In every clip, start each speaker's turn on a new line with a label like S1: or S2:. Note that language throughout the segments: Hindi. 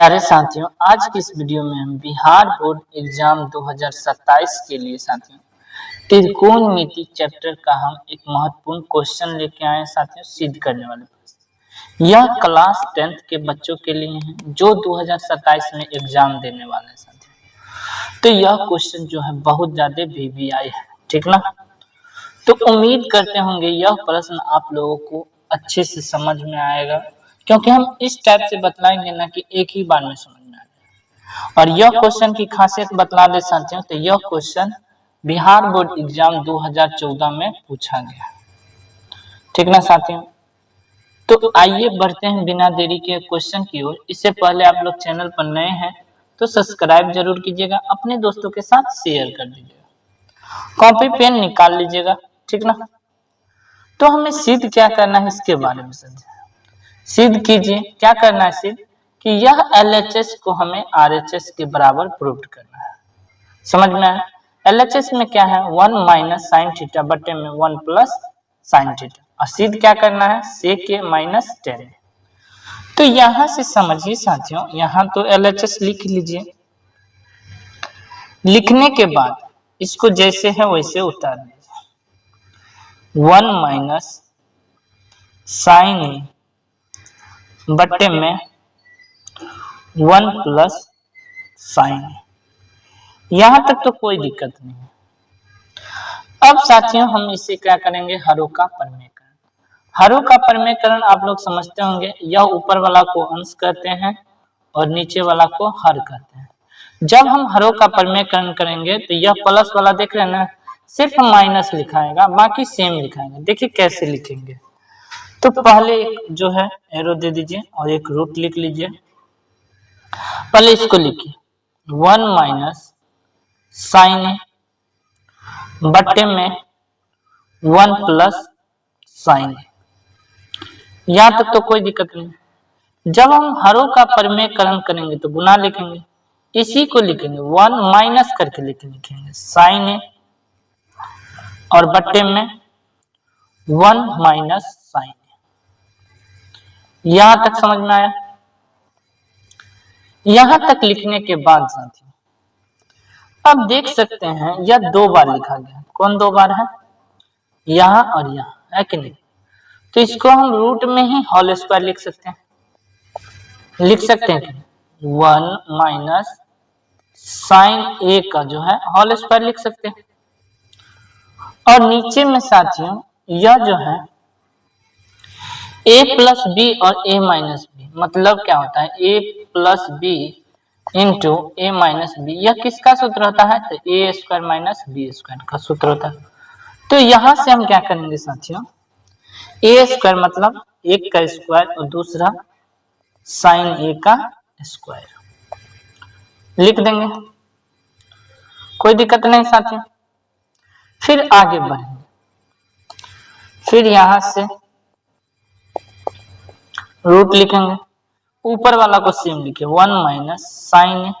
S1: प्यारे साथियों, आज की इस वीडियो में हम बिहार बोर्ड एग्जाम 2027 के लिए साथियों त्रिकोणमिति चैप्टर का हम एक महत्वपूर्ण क्वेश्चन लेके आए हैं साथियों, सिद्ध करने वाले प्रश्न। यह क्लास 10th के बच्चों के लिए है जो 2027 में एग्जाम देने वाले हैं साथियों। तो यह क्वेश्चन जो है बहुत ज्यादा VVI है, ठीक ना। तो उम्मीद करते होंगे यह प्रश्न आप लोगों को अच्छे से समझ में आएगा, क्योंकि हम इस टाइप से बतलाएंगे ना कि एक ही बार में समझ में आ जाए। और यह क्वेश्चन की खासियत बतला दे साथियों, तो यह क्वेश्चन बिहार बोर्ड एग्जाम 2014 में पूछा गया, ठीक ना साथियों। तो आइए बढ़ते हैं बिना देरी के क्वेश्चन की ओर। इससे पहले आप लोग चैनल पर नए हैं तो सब्सक्राइब जरूर कीजिएगा, अपने दोस्तों के साथ शेयर कर दीजिएगा, कॉपी पेन निकाल लीजिएगा, ठीक ना। तो हमें सिद्ध क्या करना है इसके बारे में समझे। सिद्ध कीजिए, क्या करना है सिद्ध कि यह LHS को हमें RHS के बराबर प्रूव करना है। समझ में आया। LHS में क्या है 1 माइनस साइन थीटा बटे में 1 प्लस साइन थीटा, और सिद्ध क्या करना है sec a माइनस tan। तो यहां से समझिए साथियों, यहां तो LHS लिख लीजिए, लिखने के बाद इसको जैसे है वैसे उतार दीजिए। 1 माइनस साइन a बटे में 1 प्लस साइन। यहां तक तो कोई दिक्कत नहीं है। अब साथियों हम इसे क्या करेंगे, हरों का प्रमेयकरण। हरों का प्रमेयकरण आप लोग समझते होंगे, यह ऊपर वाला को अंश कहते हैं और नीचे वाला को हर कहते हैं। जब हम हरों का प्रमेयकरण करेंगे तो यह प्लस वाला देख रहे हैं ना, सिर्फ माइनस लिखाएगा, बाकी सेम लिखाएगा। देखिए कैसे लिखेंगे। तो पहले एक जो है एरो दे दीजिए और एक रूट लिख लीजिए। पहले इसको लिखिए 1 माइनस साइन ए बटे में 1 प्लस साइन ए। यहां तक तो कोई दिक्कत नहीं। जब हम हरों का प्रमेयकरण करेंगे तो गुना लिखेंगे, इसी को लिखेंगे 1 माइनस करके लिखेंगे साइन ए और बटे में 1 माइनस साइन। यहां तक समझ में आया। यहां तक लिखने के बाद साथियों अब देख सकते हैं यह 2 बार लिखा गया। कौन 2 बार है, यहां और यहां, है कि नहीं। तो इसको हम रूट में ही होल स्क्वायर लिख सकते हैं, लिख सकते हैं 1 माइनस साइन ए का जो है होल स्क्वायर लिख सकते हैं। और नीचे में साथियों यह जो है a प्लस बी और a माइनस बी, मतलब क्या होता है a plus B into a minus B. यह किसका सूत्र होता है, तो a square minus B square का सूत्र होता है। तो यहां से हम क्या करेंगे साथियों, a स्क्वायर मतलब 1 का स्क्वायर और दूसरा साइन a का स्क्वायर लिख देंगे, कोई दिक्कत नहीं साथियों। फिर आगे बढ़ेंगे, फिर यहां से रूट लिखेंगे, ऊपर वाला को सेम लिखिए 1 माइनस साइन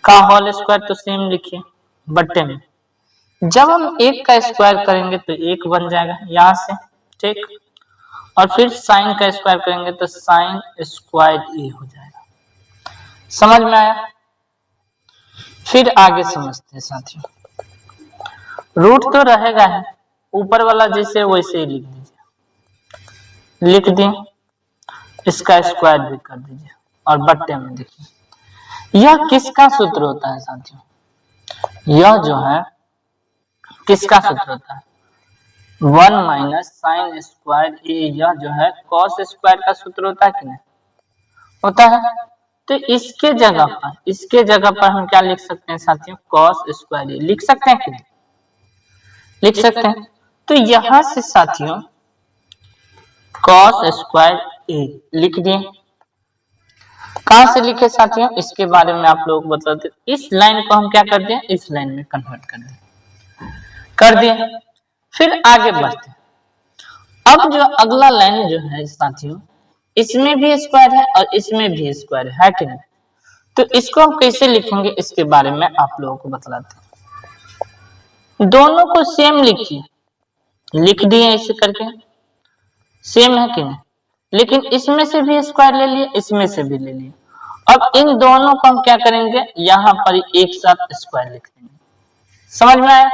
S1: का होल स्क्वायर तो सेम लिखिए बटे में, जब हम 1 का स्क्वायर करेंगे तो 1 बन जाएगा यहां से, ठीक। और फिर साइन का स्क्वायर करेंगे तो साइन स्क्वायर ए हो जाएगा। समझ में आया। फिर आगे समझते हैं साथियों, रूट तो रहेगा है, ऊपर वाला जैसे वैसे ही लिख दीजिए, लिख दिए, इसका स्क्वायर भी कर दीजिए और बट्टे में देखिए यह किसका सूत्र होता है साथियों, यह जो है किसका सूत्र होता है 1 माइनस साइन स्क्वायर ए। यह जो है कॉस स्क्वायर का सूत्र होता है कि नहीं, होता है। तो इसके जगह पर हम क्या लिख सकते हैं साथियों, कॉस स्क्वायर ए लिख सकते हैं कि नहीं, लिख सकते हैं। तो यहां से साथियों कॉस स्क्वायर ए लिख दिए। कहां से लिखे साथियों, इसके बारे में आप लोग बताते। इस लाइन को हम क्या कर दें, इस लाइन में कन्वर्ट कर दिए। फिर आगे बढ़ते हैं। अब जो अगला लाइन जो है साथियों, इसमें भी स्क्वायर है और इसमें भी स्क्वायर है कि नहीं। तो इसको हम कैसे लिखेंगे इसके बारे में आप लोगों को बतलाते हैं। दोनों को सेम लिखिए, लिख दिए ऐसे करके, सेम है कि नहीं, लेकिन इसमें से भी स्क्वायर ले लिए, इसमें से भी ले लिए। अब इन दोनों को हम क्या करेंगे, यहाँ पर एक साथ स्क्वायर लिख देंगे। समझ में आया?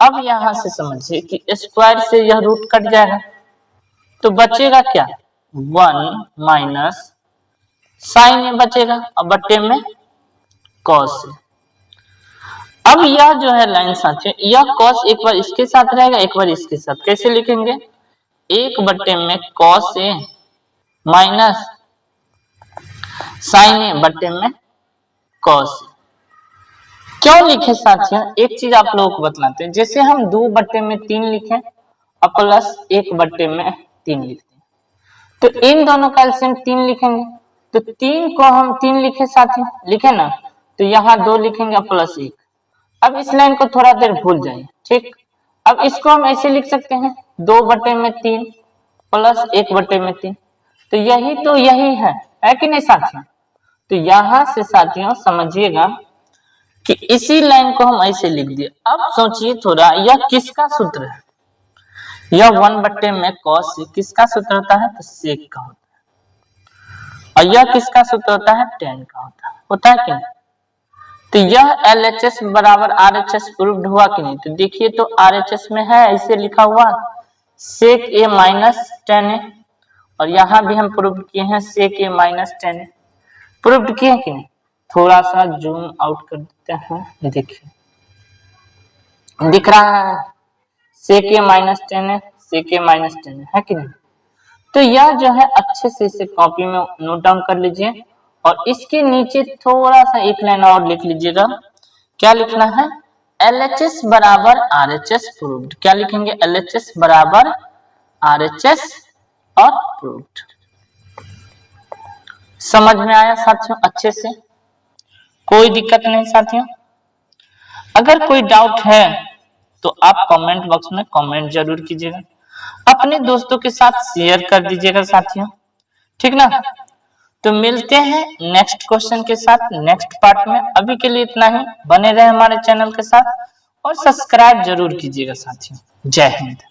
S1: अब यहां से समझिए कि स्क्वायर से यह रूट कट जाएगा, तो बचेगा क्या, 1 माइनस साइन ए बचेगा और बट्टे में कॉस ए। अब यह जो है लाइन साथियों, यह कॉस एक बार इसके साथ रहेगा, एक बार इसके साथ। कैसे लिखेंगे, 1 बट्टे में कॉस ए माइनस साइन ए बट्टे में कॉस ए। क्यों लिखे साथियों, एक चीज आप लोगों को बतलाते हैं। जैसे हम 2 बट्टे में 3 लिखे और प्लस 1 बट्टे में 3 लिखते हैं, तो इन दोनों का एलसीएम 3 लिखेंगे। तो 3 को हम 3 लिखे साथियों, लिखे ना, तो यहाँ 2 लिखेंगे प्लस 1। अब इस लाइन को थोड़ा देर भूल जाइए, ठीक। अब इसको हम ऐसे लिख सकते हैं, 2 बट्टे में 3 प्लस 1 बट्टे में 3। तो यही है कि नहीं साथियों? तो यहां से साथियों समझिएगा कि इसी लाइन को हम ऐसे लिख दिए। अब सोचिए थोड़ा, यह किसका सूत्र है, यह 1 बट्टे में कॉस से किसका सूत्र होता है, तो सेक का होता है। और यह किसका सूत्र होता है, tan का होता है कि नहीं? तो यह LHS बराबर RHS प्रूव्ड हुआ कि नहीं? तो देखिए, तो RHS में है ऐसे लिखा हुआ सेक ए माइनस tan ए, और यहां भी हम प्रूव किए हैं सेक ए माइनस tan ए। प्रूव्ड किए कि नहीं? थोड़ा सा जूम आउट कर देते हैं, देखिए दिख रहा है सेक ए माइनस tan ए, सेक ए माइनस tan ए, है कि नहीं? तो यह जो है अच्छे से इसे कॉपी में नोट डाउन कर लीजिए, और इसके नीचे थोड़ा सा एक लाइन और लिख लीजिएगा। क्या लिखना है, LHS बराबर RHS प्रूव्ड। क्या लिखेंगे, LHS बराबर RHS और प्रूव्ड। समझ में आया साथियों अच्छे से? कोई दिक्कत नहीं साथियों? अगर कोई डाउट है तो आप कमेंट बॉक्स में कमेंट जरूर कीजिएगा, अपने दोस्तों के साथ शेयर कर दीजिएगा साथियों, ठीक ना? तो मिलते हैं नेक्स्ट क्वेश्चन के साथ नेक्स्ट पार्ट में। अभी के लिए इतना ही, बने रहे हमारे चैनल के साथ और सब्सक्राइब जरूर कीजिएगा साथियों। जय हिंद।